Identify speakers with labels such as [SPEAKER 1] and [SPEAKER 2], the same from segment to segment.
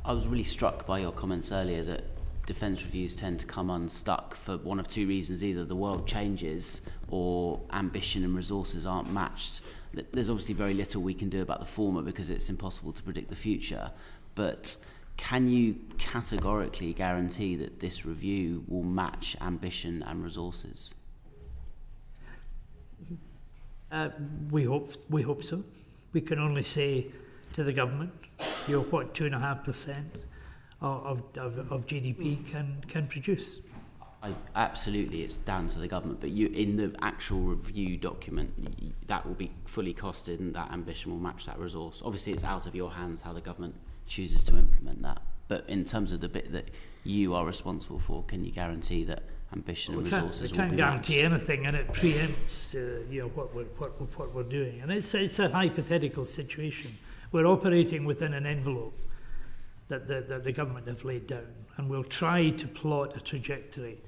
[SPEAKER 1] I was really struck by your comments earlier that defence reviews tend to come unstuck for one of two reasons. Either the world changes or ambition and resources aren't matched. There's obviously very little we can do about the former because it's impossible to predict the future. But can you categorically guarantee that this review will match ambition and resources?
[SPEAKER 2] We hope so. We can only say to the government, 2.5% of GDP can produce.
[SPEAKER 1] Absolutely, it's down to the government. But in the actual review document, that will be fully costed, and that ambition will match that resource. Obviously, it's out of your hands how the government chooses to implement that. But in terms of the bit that you are responsible for, can you guarantee that ambition and resources will be matched?
[SPEAKER 2] We can't guarantee anything, and it preempts what we're doing. And it's a hypothetical situation. We're operating within an envelope that the government have laid down, and we'll try to plot a trajectory,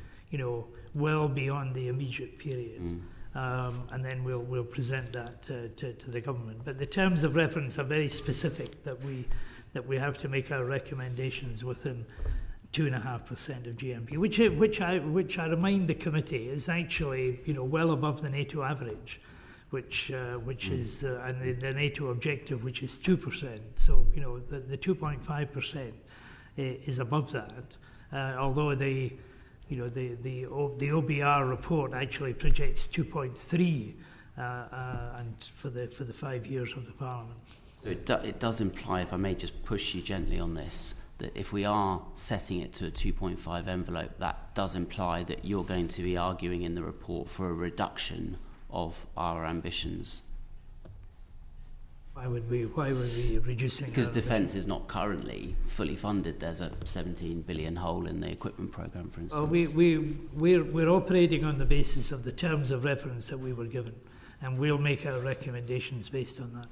[SPEAKER 2] well beyond the immediate period, and then we'll present that to the government. But the terms of reference are very specific, that we have to make our recommendations within 2.5% of GNP, which I remind the committee is actually well above the NATO average, which is and the NATO objective, which is 2%. So the 2.5% is above that. Although the OBR report actually projects 2.3, and for the 5 years of the Parliament.
[SPEAKER 1] So it does imply, if I may just push you gently on this, that if we are setting it to a 2.5 envelope, that does imply that you're going to be arguing in the report for a reduction of our ambitions.
[SPEAKER 2] Why would we be reducing?
[SPEAKER 1] Because defence is not currently fully funded. There's a 17 billion hole in the equipment programme, for instance.
[SPEAKER 2] We're operating on the basis of the terms of reference that we were given, and we'll make our recommendations based on that.